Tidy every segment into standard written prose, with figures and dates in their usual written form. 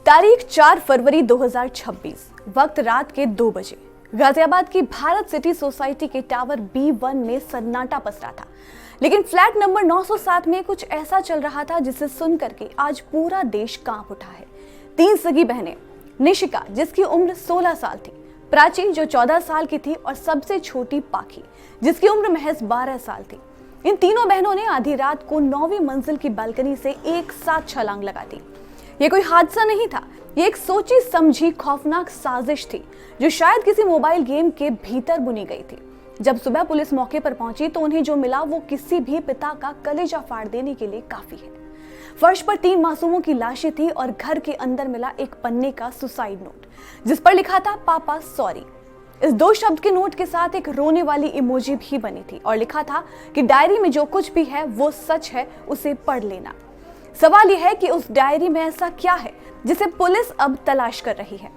तारीख 4 फरवरी 2026, वक्त रात के 2 बजे। गाजियाबाद की भारत सिटी सोसाइटी के टावर B1 में सन्नाटा पसरा था, लेकिन फ्लैट नंबर 907 में कुछ ऐसा चल रहा था जिसे सुनकर के आज पूरा देश कांप उठा है। 3 सगी बहनें, निशिका जिसकी उम्र 16 साल थी, प्राची जो 14 साल की थी और सबसे छोटी पाखी जिसकी उम्र महज 12 साल थी। इन तीनों बहनों ने आधी रात को 9वीं मंजिल की बालकनी से एक साथ छलांग लगा दी। ये कोई हादसा नहीं था, ये एक सोची समझी खौफनाक साजिश थी जो शायद किसी मोबाइल गेम के भीतर बुनी गई थी। जब सुबह पुलिस मौके पर पहुंची तो उन्हें जो मिला वो किसी भी पिता का कलेजा फाड़ देने के लिए काफी है। फर्श पर 3 मासूमों की लाशें थी और घर के अंदर मिला एक पन्ने का सुसाइड नोट जिस पर लिखा था पापा सॉरी। इस 2 शब्द के नोट के साथ एक रोने वाली इमोजी भी बनी थी और लिखा था कि डायरी में जो कुछ भी है वो सच है, उसे पढ़ लेना। सवाल यह है कि उस डायरी में ऐसा क्या है जिसे पुलिस अब तलाश कर रही है।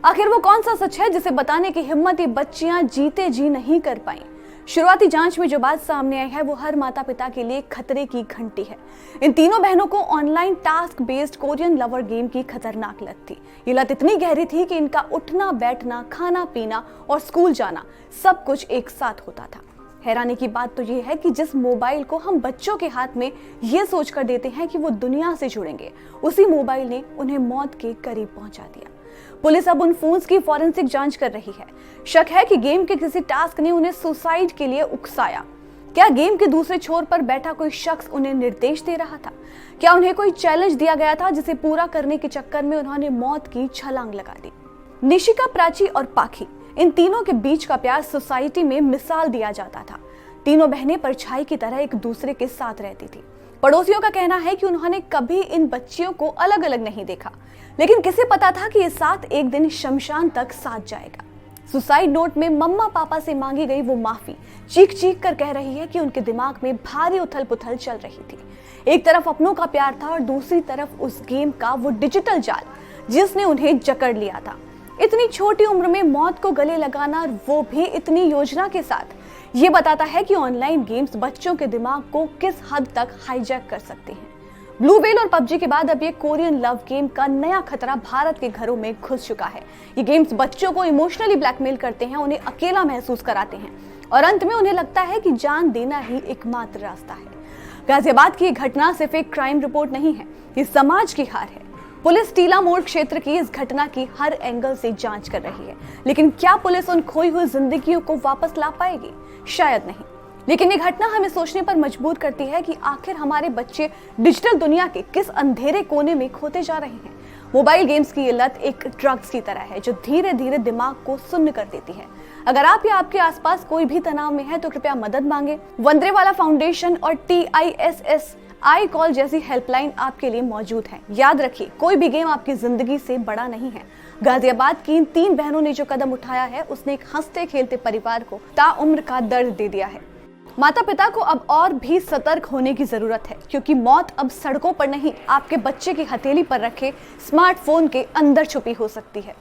आखिर वो कौन सा सच है जिसे बताने की हिम्मत ये बच्चियां जीते जी नहीं कर पाई। शुरुआती जांच में जो बात सामने आई है वो हर माता पिता के लिए खतरे की घंटी है। इन तीनों बहनों को online task based Korean lover game की खतरनाक लत थी। ये लत इतनी गहरी थी कि इनका उठना बैठना, खाना पीना और स्कूल जाना सब कुछ एक साथ होता था। हैरानी की बात तो ये है कि जिस मोबाइल को हम बच्चों के हाथ में ये सोच कर देते हैं कि वो दुनिया से जुड़ेंगे, उसी मोबाइल ने उन्हें मौत के करीब पहुंचा दिया। पुलिस अब उन फोन्स की फॉरेंसिक जांच कर रही है। शक है कि गेम के किसी टास्क ने उन्हें सुसाइड के लिए उकसाया। क्या गेम के दूसरे छोर पर बैठा कोई शख्स उन्हें निर्देश दे रहा था? क्या उन्हें कोई चैलेंज दिया गया था जिसे पूरा करने के चक्कर में उन्होंने मौत की छलांग लगा दी? निशिका, प्राची और पाखी, इन तीनों के बीच का प्यार सोसाइटी में मिसाल दिया जाता था। तीनों बहनें परछाई की तरह एक दूसरे के साथ रहती थी। पड़ोसियों का कहना है कि उन्होंने कभी इन बच्चियों को अलग अलग नहीं देखा, लेकिन किसे पता था कि ये साथ एक दिन शमशान तक साथ जाएगा। सुसाइड नोट में मम्मा पापा से मांगी गई वो माफी चीख चीख कर कह रही है कि उनके दिमाग में भारी उथल पुथल चल रही थी। एक तरफ अपनों का प्यार था और दूसरी तरफ उस गेम का वो डिजिटल जाल जिसने उन्हें जकड़ लिया था। इतनी छोटी उम्र में मौत को गले लगाना, वो भी इतनी योजना के साथ, ये बताता है कि ऑनलाइन गेम्स बच्चों के दिमाग को किस हद तक हाईजैक कर सकते हैं। ब्लू व्हेल और पबजी के बाद अब ये कोरियन लव गेम का नया खतरा भारत के घरों में घुस चुका है। ये गेम्स बच्चों को इमोशनली ब्लैकमेल करते हैं, उन्हें अकेला महसूस कराते हैं और अंत में उन्हें लगता है कि जान देना ही एकमात्र रास्ता है। गाजियाबाद की ये घटना सिर्फ एक क्राइम रिपोर्ट नहीं है, ये समाज की हार है। पुलिस टीला मोड़ क्षेत्र की इस घटना की हर एंगल से जांच कर रही है, लेकिन क्या पुलिस उन खोई हुई जिंदगियों को वापस ला पाएगी? शायद नहीं। लेकिन ये घटना हमें सोचने पर मजबूर करती है कि आखिर हमारे बच्चे डिजिटल दुनिया के किस अंधेरे कोने में खोते जा रहे हैं। मोबाइल गेम्स की ये लत एक ड्रग्स की तरह है जो धीरे धीरे दिमाग को सुन्न कर देती है। अगर आप या आपके आसपास कोई भी तनाव में है तो कृपया मदद मांगे। वंदरेवाला फाउंडेशन और TISS कॉल जैसी हेल्पलाइन आपके लिए मौजूद है। याद रखिए, कोई भी गेम आपकी जिंदगी से बड़ा नहीं है। गाजियाबाद की इन 3 बहनों ने जो कदम उठाया है उसने एक हंसते खेलते परिवार को ताउम्र का दर्द दे दिया है। माता पिता को अब और भी सतर्क होने की जरूरत है, क्योंकि मौत अब सड़कों पर नहीं, आपके बच्चे की हथेली पर रखे स्मार्टफोन के अंदर छुपी हो सकती है।